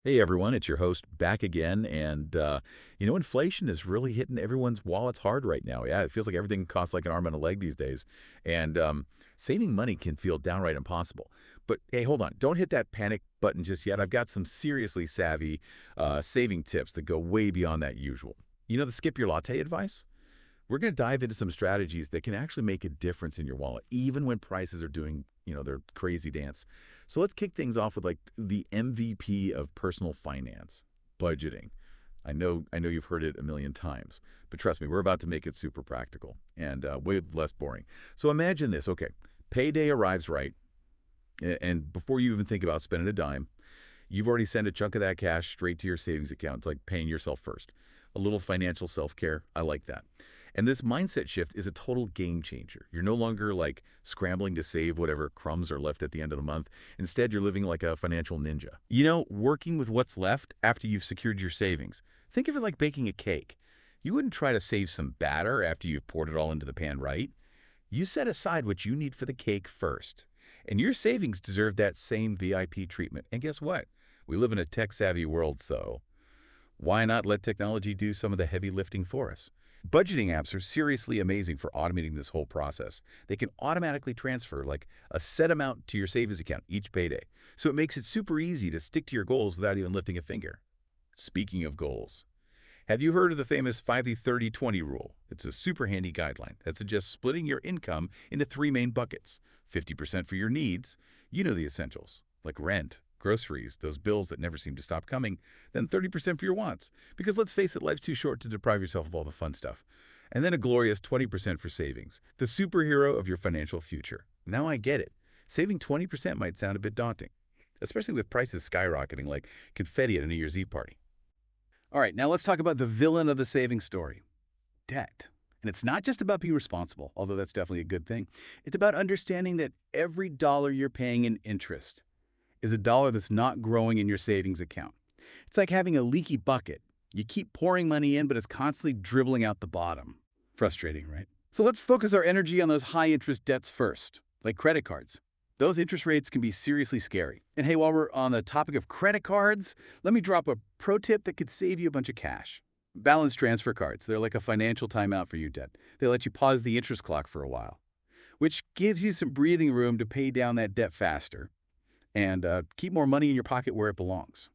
Hey everyone, it's your host back again. Inflation is really hitting everyone's wallets hard right now. Yeah, it feels like everything costs like an arm and a leg these days. And saving money can feel downright impossible. But hey, hold on. Don't hit that panic button just yet. I've got some seriously savvy saving tips that go way beyond that usual. You know the skip your latte advice? We're going to dive into some strategies that can actually make a difference in your wallet, even when prices are doing, their crazy dance. So let's kick things off with like the MVP of personal finance, budgeting. I know you've heard it a million times, but trust me, we're about to make it super practical and way less boring. So imagine this. Okay, payday arrives right, and before you even think about spending a dime, you've already sent a chunk of that cash straight to your savings account. It's like paying yourself first. A little financial self-care. I like that. And this mindset shift is a total game changer. You're no longer like scrambling to save whatever crumbs are left at the end of the month. Instead, you're living like a financial ninja. Working with what's left after you've secured your savings. Think of it like baking a cake. You wouldn't try to save some batter after you've poured it all into the pan, right? You set aside what you need for the cake first. And your savings deserve that same VIP treatment. And guess what? We live in a tech-savvy world, so why not let technology do some of the heavy lifting for us? Budgeting apps are seriously amazing for automating this whole process. They can automatically transfer like a set amount to your savings account each payday. So it makes it super easy to stick to your goals without even lifting a finger. Speaking of goals, have you heard of the famous 50-30-20 rule? It's a super handy guideline that suggests splitting your income into three main buckets. 50% for your needs, the essentials, like rent, groceries, those bills that never seem to stop coming. Then 30% for your wants, because let's face it, life's too short to deprive yourself of all the fun stuff. And then a glorious 20% for savings, the superhero of your financial future. Now I get it. Saving 20% might sound a bit daunting, especially with prices skyrocketing like confetti at a New Year's Eve party. All right, now let's talk about the villain of the saving story, debt. And it's not just about being responsible, although that's definitely a good thing. It's about understanding that every dollar you're paying in interest is a dollar that's not growing in your savings account. It's like having a leaky bucket. You keep pouring money in, but it's constantly dribbling out the bottom. Frustrating, right? So let's focus our energy on those high interest debts first, like credit cards. Those interest rates can be seriously scary. And hey, while we're on the topic of credit cards, let me drop a pro tip that could save you a bunch of cash. Balance transfer cards. They're like a financial timeout for your debt. They let you pause the interest clock for a while, which gives you some breathing room to pay down that debt faster and keep more money in your pocket where it belongs.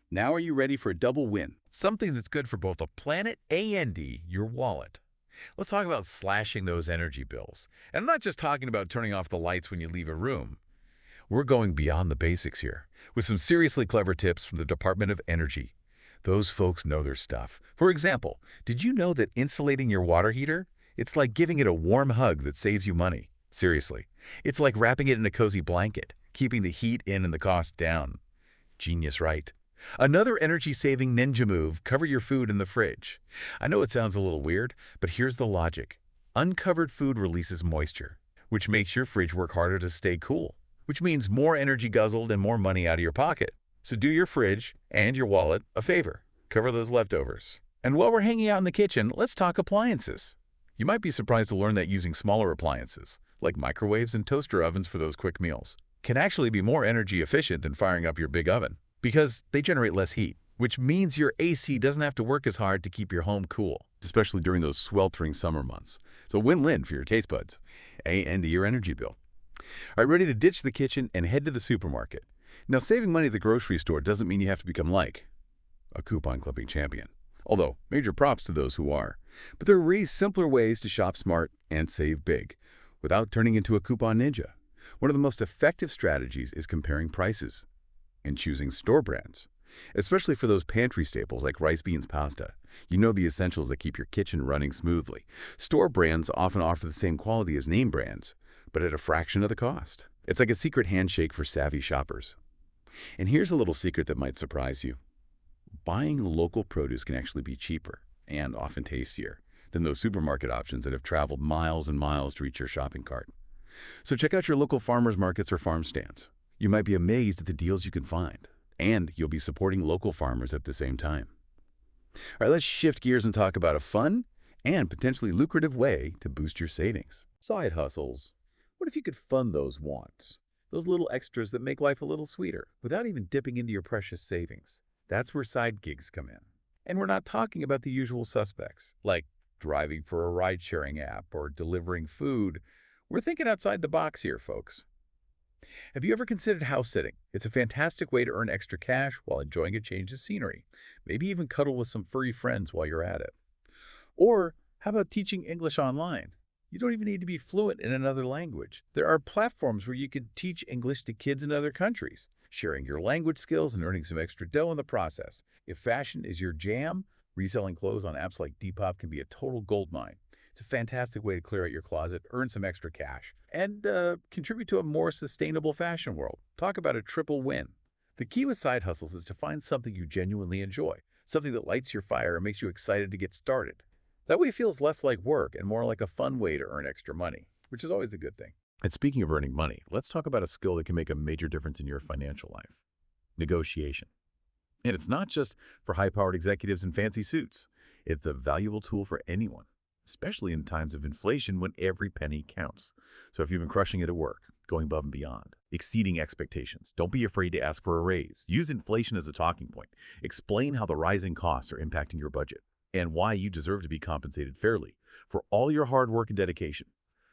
Now are you ready for a double win? Something that's good for both the planet and your wallet. Let's talk about slashing those energy bills. And I'm not just talking about turning off the lights when you leave a room. We're going beyond the basics here with some seriously clever tips from the Department of Energy. Those folks know their stuff. For example, did you know that insulating your water heater? It's like giving it a warm hug that saves you money. Seriously. It's like wrapping it in a cozy blanket, keeping the heat in and the cost down. Genius, right? Another energy-saving ninja move, cover your food in the fridge. I know it sounds a little weird, but here's the logic. Uncovered food releases moisture, which makes your fridge work harder to stay cool, which means more energy guzzled and more money out of your pocket. So do your fridge and your wallet a favor. Cover those leftovers. And while we're hanging out in the kitchen, let's talk appliances. You might be surprised to learn that using smaller appliances, like microwaves and toaster ovens for those quick meals, can actually be more energy efficient than firing up your big oven because they generate less heat, which means your AC doesn't have to work as hard to keep your home cool, especially during those sweltering summer months. So win-win for your taste buds and your energy bill. All right, ready to ditch the kitchen and head to the supermarket. Now, saving money at the grocery store doesn't mean you have to become like a coupon clipping champion, although major props to those who are. But there are simpler ways to shop smart and save big without turning into a coupon ninja. One of the most effective strategies is comparing prices and choosing store brands, especially for those pantry staples like rice, beans, pasta. The essentials that keep your kitchen running smoothly. Store brands often offer the same quality as name brands, but at a fraction of the cost. It's like a secret handshake for savvy shoppers. And here's a little secret that might surprise you. Buying local produce can actually be cheaper and often tastier than those supermarket options that have traveled miles and miles to reach your shopping cart. So check out your local farmers markets or farm stands. You might be amazed at the deals you can find, and you'll be supporting local farmers at the same time. All right, let's shift gears and talk about a fun and potentially lucrative way to boost your savings. Side hustles. What if you could fund those little extras that make life a little sweeter, without even dipping into your precious savings? That's where side gigs come in. And we're not talking about the usual suspects, like driving for a ride-sharing app or delivering food. We're thinking outside the box here, folks. Have you ever considered house sitting? It's a fantastic way to earn extra cash while enjoying a change of scenery. Maybe even cuddle with some furry friends while you're at it. Or how about teaching English online? You don't even need to be fluent in another language. There are platforms where you can teach English to kids in other countries, sharing your language skills and earning some extra dough in the process. If fashion is your jam, reselling clothes on apps like Depop can be a total goldmine. It's a fantastic way to clear out your closet, earn some extra cash, and contribute to a more sustainable fashion world. Talk about a triple win. The key with side hustles is to find something you genuinely enjoy, something that lights your fire and makes you excited to get started. That way it feels less like work and more like a fun way to earn extra money, which is always a good thing. And speaking of earning money, let's talk about a skill that can make a major difference in your financial life: negotiation. And it's not just for high-powered executives in fancy suits. It's a valuable tool for anyone, especially in times of inflation when every penny counts. So if you've been crushing it at work, going above and beyond, exceeding expectations, don't be afraid to ask for a raise. Use inflation as a talking point. Explain how the rising costs are impacting your budget and why you deserve to be compensated fairly for all your hard work and dedication.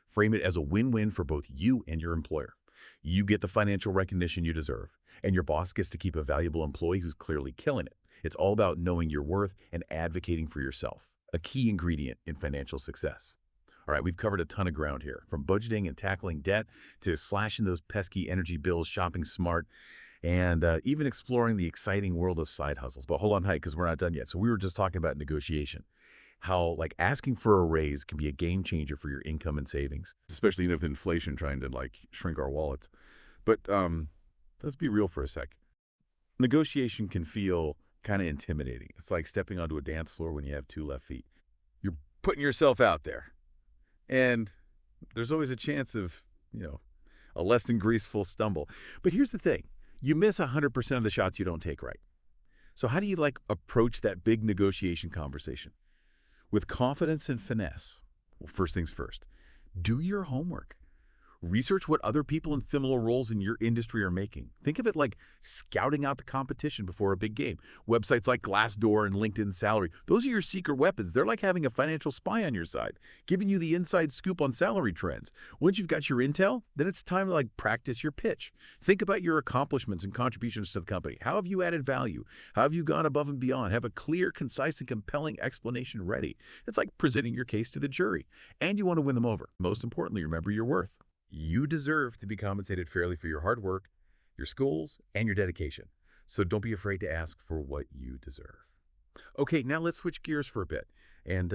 Frame it as a win-win for both you and your employer. You get the financial recognition you deserve, and your boss gets to keep a valuable employee who's clearly killing it. It's all about knowing your worth and advocating for yourself, a key ingredient in financial success. All right, we've covered a ton of ground here, from budgeting and tackling debt to slashing those pesky energy bills, shopping smart, and even exploring the exciting world of side hustles. But hold on tight, because we're not done yet. So we were just talking about negotiation, how like asking for a raise can be a game changer for your income and savings, especially with inflation trying to like shrink our wallets. But let's be real for a sec. Negotiation can feel kind of intimidating. It's like stepping onto a dance floor when you have two left feet. You're putting yourself out there, and there's always a chance of, a less than graceful stumble. But here's the thing. You miss 100% of the shots you don't take right. So how do you approach that big negotiation conversation? With confidence and finesse. Well, first things first, do your homework. Research what other people in similar roles in your industry are making. Think of it like scouting out the competition before a big game. Websites like Glassdoor and LinkedIn Salary, those are your secret weapons. They're like having a financial spy on your side, giving you the inside scoop on salary trends. Once you've got your intel, then it's time to practice your pitch. Think about your accomplishments and contributions to the company. How have you added value? How have you gone above and beyond? Have a clear, concise, and compelling explanation ready. It's like presenting your case to the jury. And you want to win them over. Most importantly, remember your worth. You deserve to be compensated fairly for your hard work, your schools, and your dedication. So don't be afraid to ask for what you deserve. Okay, now let's switch gears for a bit and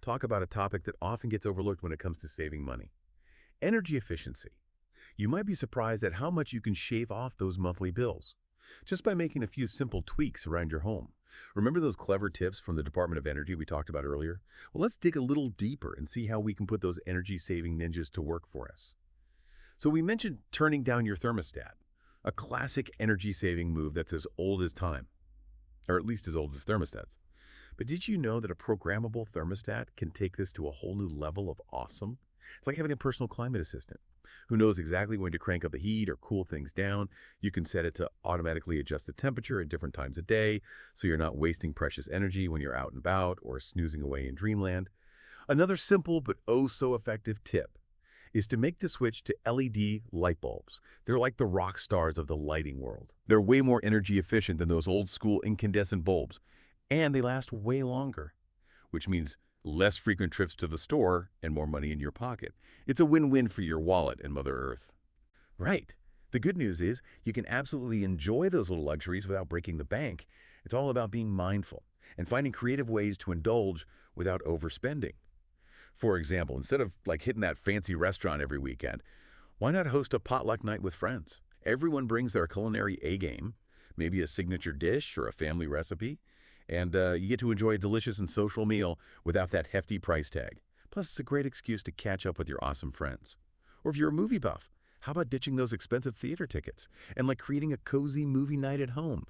talk about a topic that often gets overlooked when it comes to saving money: energy efficiency. You might be surprised at how much you can shave off those monthly bills just by making a few simple tweaks around your home. Remember those clever tips from the Department of Energy we talked about earlier? Well, let's dig a little deeper and see how we can put those energy-saving ninjas to work for us. So we mentioned turning down your thermostat, a classic energy-saving move that's as old as time, or at least as old as thermostats. But did you know that a programmable thermostat can take this to a whole new level of awesome? It's like having a personal climate assistant who knows exactly when to crank up the heat or cool things down. You can set it to automatically adjust the temperature at different times of day, so you're not wasting precious energy when you're out and about or snoozing away in dreamland. Another simple but oh so effective tip is to make the switch to LED light bulbs. They're like the rock stars of the lighting world. They're way more energy efficient than those old school incandescent bulbs, and they last way longer, which means less frequent trips to the store and more money in your pocket. It's a win-win for your wallet and Mother Earth. Right. The good news is you can absolutely enjoy those little luxuries without breaking the bank. It's all about being mindful and finding creative ways to indulge without overspending. For example, instead of hitting that fancy restaurant every weekend, why not host a potluck night with friends? Everyone brings their culinary A-game, maybe a signature dish or a family recipe, and you get to enjoy a delicious and social meal without that hefty price tag. Plus, it's a great excuse to catch up with your awesome friends. Or if you're a movie buff, how about ditching those expensive theater tickets and creating a cozy movie night at home?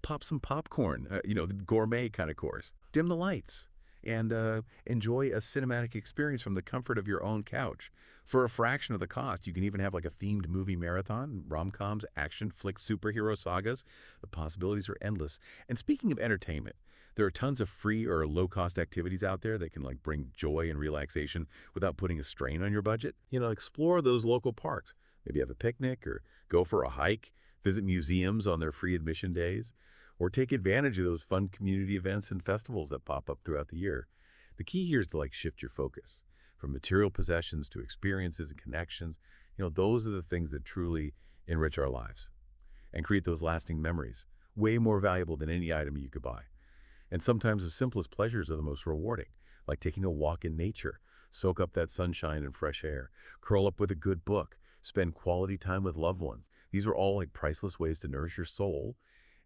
Pop some popcorn, the gourmet kind of course. Dim the lights and enjoy a cinematic experience from the comfort of your own couch. For a fraction of the cost, you can even have like a themed movie marathon, rom-coms, action, flicks, superhero sagas. The possibilities are endless. And speaking of entertainment, there are tons of free or low-cost activities out there that can like bring joy and relaxation without putting a strain on your budget. Explore those local parks. Maybe have a picnic or go for a hike, visit museums on their free admission days, or take advantage of those fun community events and festivals that pop up throughout the year. The key here is to like shift your focus from material possessions to experiences and connections. Those are the things that truly enrich our lives and create those lasting memories, way more valuable than any item you could buy. And sometimes the simplest pleasures are the most rewarding, like taking a walk in nature, soak up that sunshine and fresh air, curl up with a good book, spend quality time with loved ones. These are all like priceless ways to nourish your soul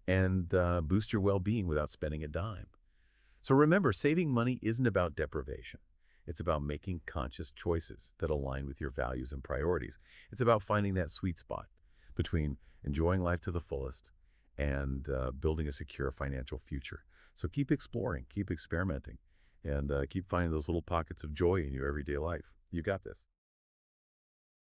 and boost your well-being without spending a dime. So remember, saving money isn't about deprivation. It's about making conscious choices that align with your values and priorities. It's about finding that sweet spot between enjoying life to the fullest and building a secure financial future. So keep exploring, keep experimenting, and keep finding those little pockets of joy in your everyday life. You got this.